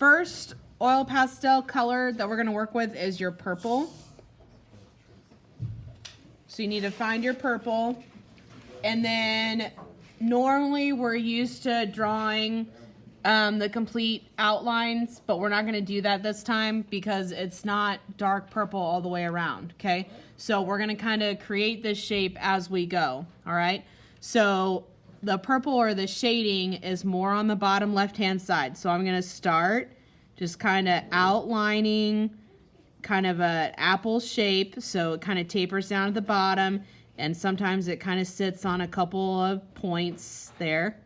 first oil pastel color that we're going to work with is your purple. So you need to find your purple. And then normally we're used to drawing the complete outlines, but we're not going to do that this time because it's not dark purple all the way around, okay? So we're going to kind of create this shape as we go, all right? So the purple or the shading is more on the bottom left-hand side. So I'm going to start just kind of outlining kind of an apple shape, so it kind of tapers down at the bottom, and sometimes it kind of sits on a couple of points there.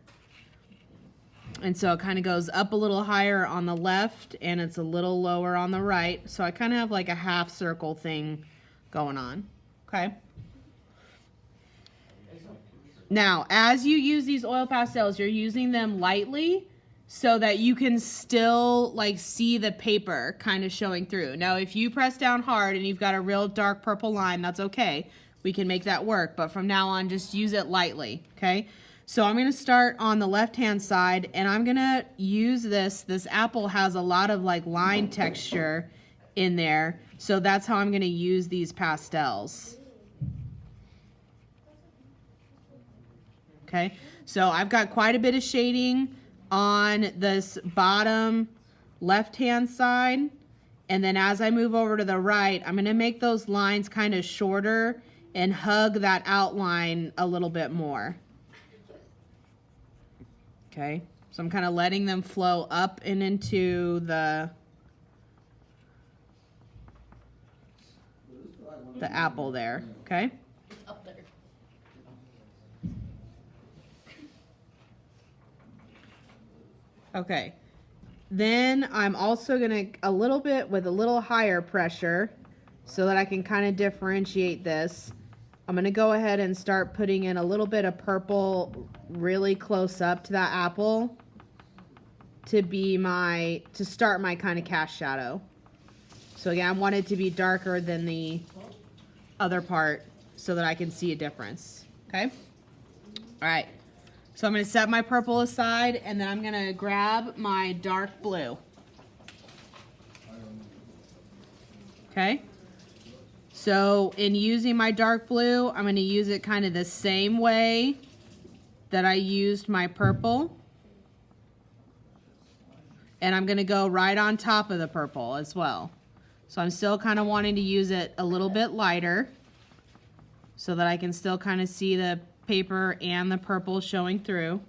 And so it kind of goes up a little higher on the left, and it's a little lower on the right. So I kind of have like a half circle thing going on, okay? Now, as you use these oil pastels, you're using them lightly so that you can still like see the paper kind of showing through. Now, if you press down hard and you've got a real dark purple line, that's okay. We can make that work, but from now on, just use it lightly, okay? So I'm gonna start on the left-hand side, and I'm gonna use this. This apple has a lot of like line texture in there, so that's how I'm gonna use these pastels. Okay, so I've got quite a bit of shading on this bottom left-hand side, and then as I move over to the right, I'm gonna make those lines kind of shorter and hug that outline a little bit more. Okay, so I'm kind of letting them flow up and into the apple there, okay? Up there. Okay, then I'm also gonna, a little bit with a little higher pressure so that I can kind of differentiate this. I'm gonna go ahead and start putting in a little bit of purple really close up to that apple to start my kind of cast shadow. So again, I want it to be darker than the other part so that I can see a difference, okay? All right, so I'm gonna set my purple aside, and then I'm gonna grab my dark blue. Okay? So in using my dark blue, I'm gonna use it kind of the same way that I used my purple. And I'm gonna go right on top of the purple as well. So I'm still kind of wanting to use it a little bit lighter so that I can still kind of see the paper and the purple showing through.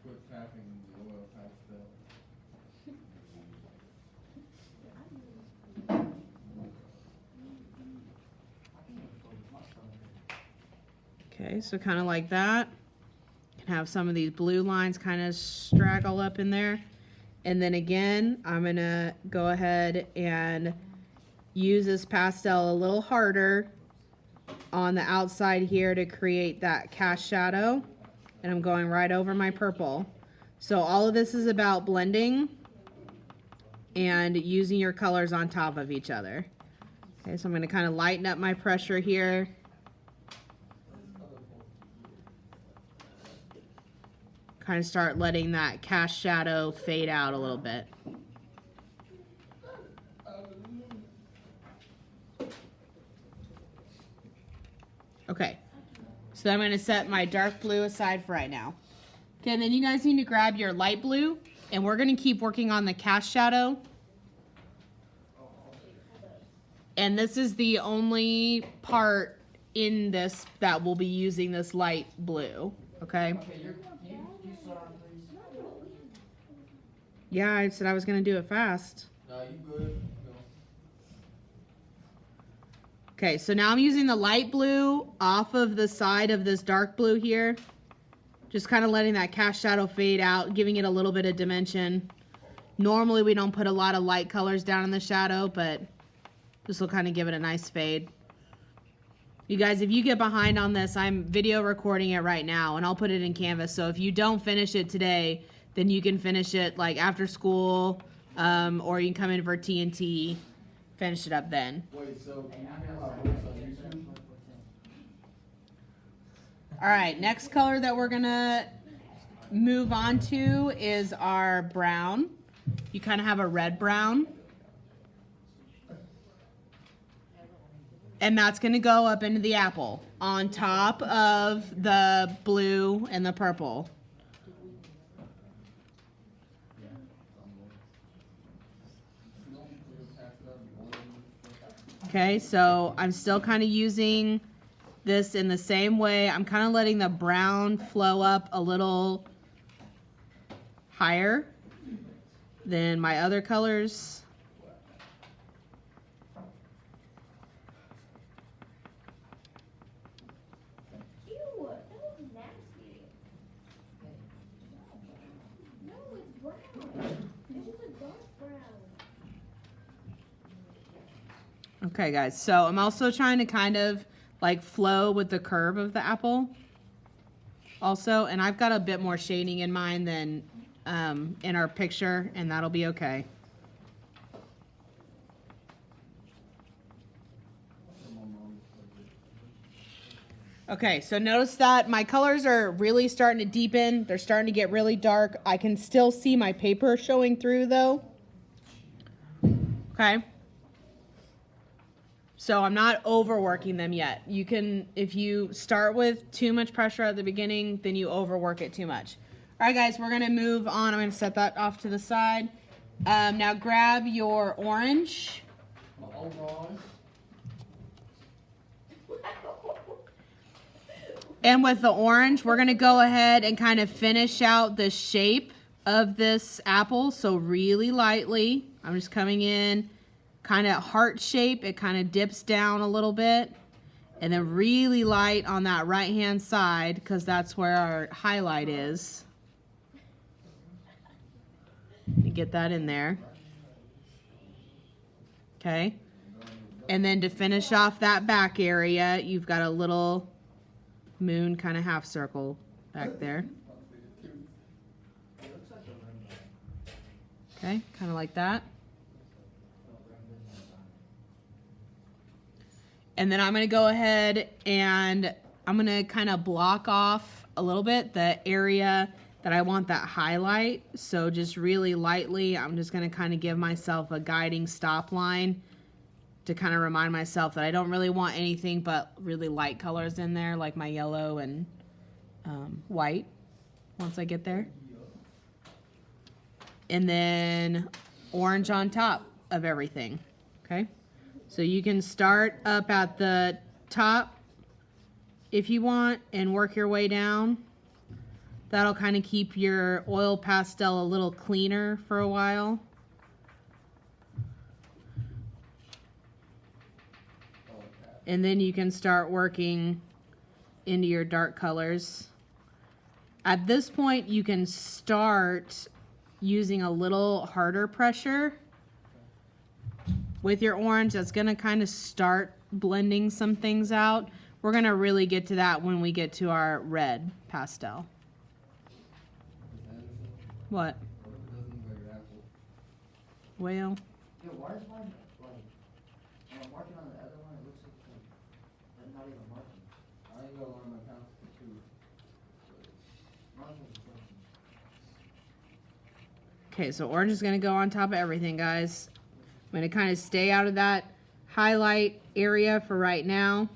Quit tapping the oil pastel. Okay, so kind of like that. Can have some of these blue lines kind of straggle up in there. And then again, I'm gonna go ahead and use this pastel a little harder on the outside here to create that cast shadow. And I'm going right over my purple. So all of this is about blending and using your colors on top of each other. Okay, so I'm gonna kind of lighten up my pressure here. Kind of start letting that cast shadow fade out a little bit. Okay, so I'm going to set my dark blue aside for right now. Okay, and then you guys need to grab your light blue, and we're going to keep working on the cast shadow. And this is the only part in this that will be using this light blue, okay? Yeah, I said I was going to do it fast. No, you good. Go. Okay, so now I'm using the light blue off of the side of this dark blue here. Just kind of letting that cast shadow fade out, giving it a little bit of dimension. Normally we don't put a lot of light colors down in the shadow, but this will kind of give it a nice fade. You guys, if you get behind on this, I'm video recording it right now, and I'll put it in Canvas. So if you don't finish it today, then you can finish it like after school, or you can come in for TNT, finish it up then. Wait, so can you hear my voice on YouTube? All right, next color that we're gonna move on to is our brown. You kind of have a red brown. And that's going to go up into the apple on top of the blue and the purple. Okay, so I'm still kind of using this in the same way. I'm kind of letting the brown flow up a little higher than my other colors. Ew, that was nasty. No, it's brown. It's just a dark brown. Okay, guys, so I'm also trying to kind of like flow with the curve of the apple also, and I've got a bit more shading in mine than in our picture, and that'll be okay. Okay, so notice that my colors are really starting to deepen. They're starting to get really dark. I can still see my paper showing through though. Okay. So I'm not overworking them yet. You can, if you start with too much pressure at the beginning, then you overwork it too much. All right, guys, we're gonna move on. I'm gonna set that off to the side. Now grab your orange. And with the orange, we're gonna go ahead and kind of finish out the shape of this apple. So really lightly, I'm just coming in kind of heart shape. It kind of dips down a little bit, and then really light on that right hand side because that's where our highlight is. You get that in there. Okay. And then to finish off that back area, you've got a little moon kind of half circle back there. Okay, kind of like that. And then I'm going to go ahead and I'm going to kind of block off a little bit the area that I want that highlight. So just really lightly, I'm just going to kind of give myself a guiding stop line to kind of remind myself that I don't really want anything but really light colors in there, like my yellow and white once I get there. And then orange on top of everything, okay? So you can start up at the top if you want and work your way down. That'll kind of keep your oil pastel a little cleaner for a while. And then you can start working into your dark colors. At this point, you can start using a little harder pressure with your orange. That's gonna kind of start blending some things out. We're gonna really get to that when we get to our red pastel. What? Well. Yeah, why is mine like, when I'm marking on the other one, it looks like not even marking. I ain't got one of my pounds too. Mine's like a Okay, so orange is gonna go on top of everything, guys. I'm gonna kind of stay out of that highlight area for right now.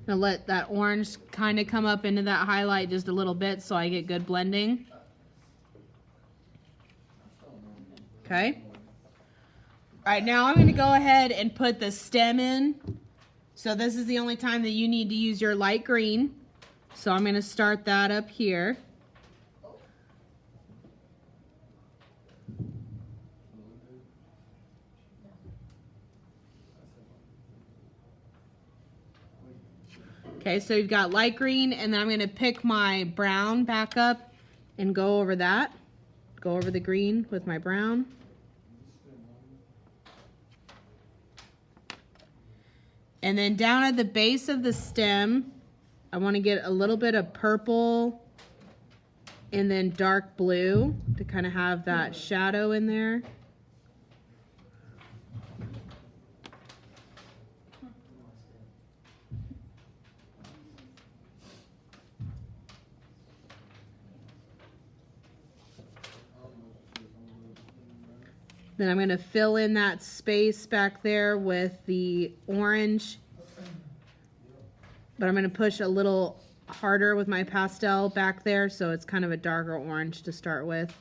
Gonna let that orange kind of come up into that highlight just a little bit so I get good blending. Okay. All right, now I'm gonna go ahead and put the stem in. So this is the only time that you need to use your light green. So I'm gonna start that up here. Okay, so you've got light green, and then I'm gonna pick my brown back up and go over that. Go over the green with my brown. And then down at the base of the stem, I wanna get a little bit of purple and then dark blue to kind of have that shadow in there. Then I'm going to fill in that space back there with the orange. But I'm going to push a little harder with my pastel back there, so it's kind of a darker orange to start with.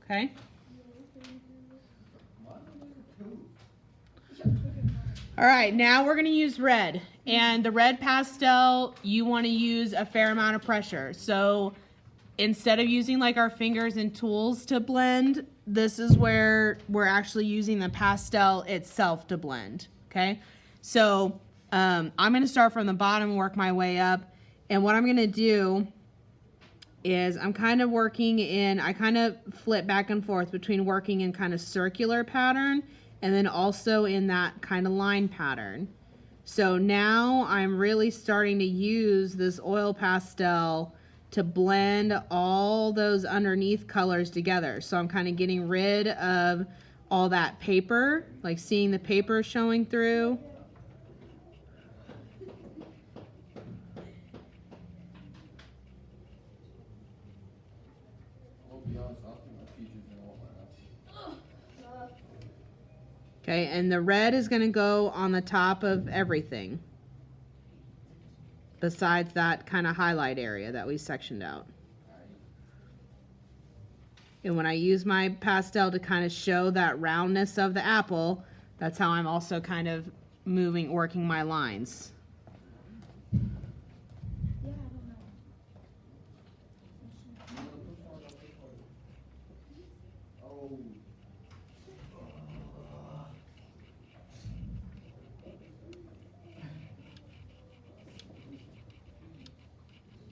Okay. All right, now we're going to use red. And the red pastel, you want to use a fair amount of pressure. So instead of using like our fingers and tools to blend, this is where we're actually using the pastel itself to blend, okay? So I'm gonna start from the bottom and work my way up. And what I'm gonna do is I'm kind of working in, I kind of flip back and forth between working in kind of circular pattern and then also in that kind of line pattern. So now I'm really starting to use this oil pastel to blend all those underneath colors together. So I'm kind of getting rid of all that paper, like seeing the paper showing through. I'll be honest, I think my teacher's gonna want my house. Okay, and the red is gonna go on the top of everything, besides that kind of highlight area that we sectioned out. And when I use my pastel to kind of show that roundness of the apple, that's how I'm also kind of working my lines. Yeah, I don't know. Oh.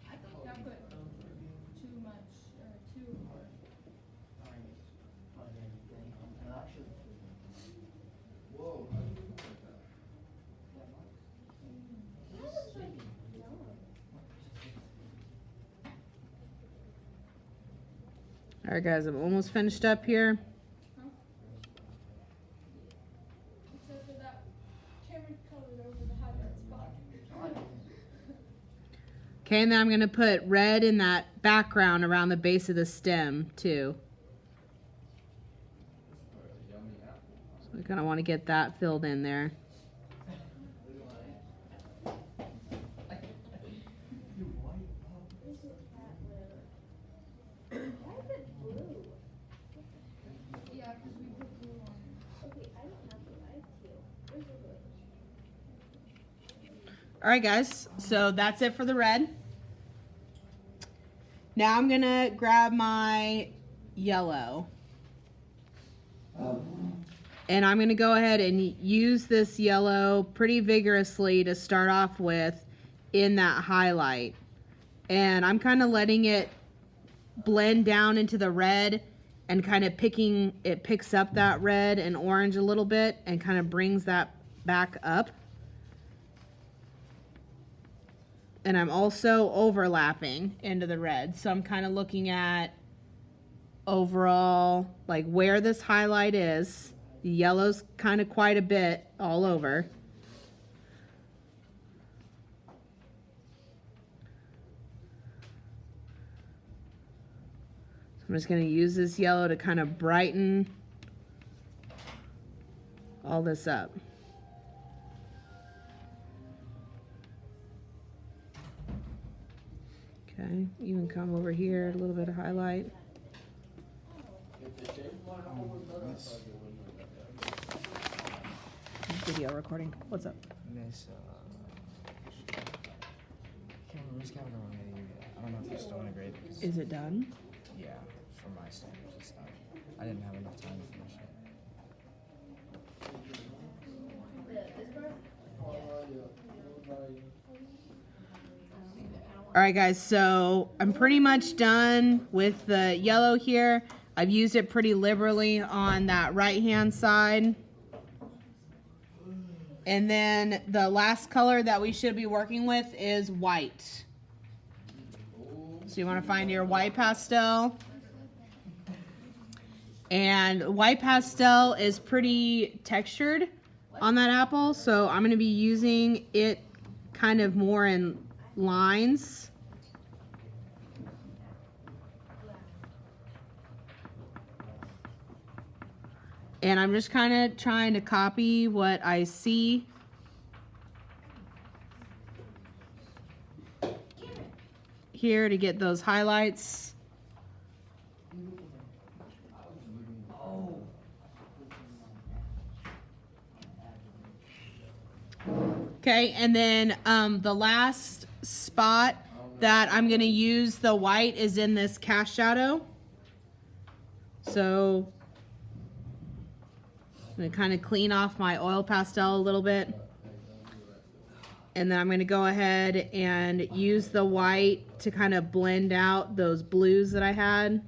I think I put too much or too hard. Whoa, how did you look like that? That looks like yellow. All right, guys, I'm almost finished up here. Except for that camera colored over the highlight spot. Okay, and then I'm gonna put red in that background around the base of the stem too. Yummy apple. So I kind of want to get that filled in there. Why is it blue? Yeah, because we put blue on it. Okay, I don't have blue. I have teal. Where's your blue? All right, guys, so that's it for the red. Now I'm gonna grab my yellow. And I'm gonna go ahead and use this yellow pretty vigorously to start off with in that highlight. And I'm kind of letting it blend down into the red and kind of picks up that red and orange a little bit and kind of brings that back up. And I'm also overlapping into the red. So I'm kind of looking at overall, like where this highlight is. The yellow's kind of quite a bit all over. So I'm just going to use this yellow to kind of brighten all this up. Okay, even come over here, a little bit of highlight. If the shape line apple was better, I thought it wouldn't look like that. Video recording. What's up? Miss, can't remember Miss Kavanaugh. I don't know if you're still in a grade. Is it done? Yeah, for my standards, it's not. I didn't have enough time to finish it. This part? Oh, yeah. All right, guys, so I'm pretty much done with the yellow here. I've used it pretty liberally on that right-hand side. And then the last color that we should be working with is white. So you want to find your white pastel. And white pastel is pretty textured on that apple, so I'm going to be using it kind of more in lines. And I'm just kind of trying to copy what I see. Here to get those highlights. Okay, and then the last spot that I'm going to use the white is in this cast shadow. So I'm going to kind of clean off my oil pastel a little bit. And then I'm going to go ahead and use the white to kind of blend out those blues that I had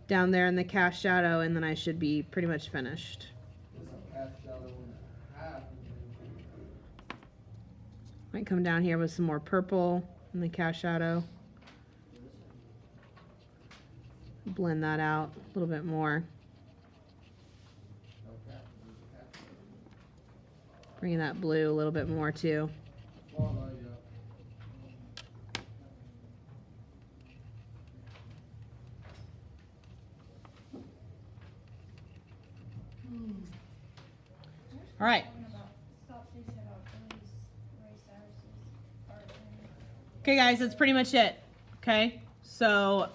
down there in the cast shadow, and then I should be pretty much finished. Might come down here with some more purple in the cast shadow. Blend that out a little bit more. Bringing that blue a little bit more too. All right. Okay, guys, that's pretty much it. Okay, so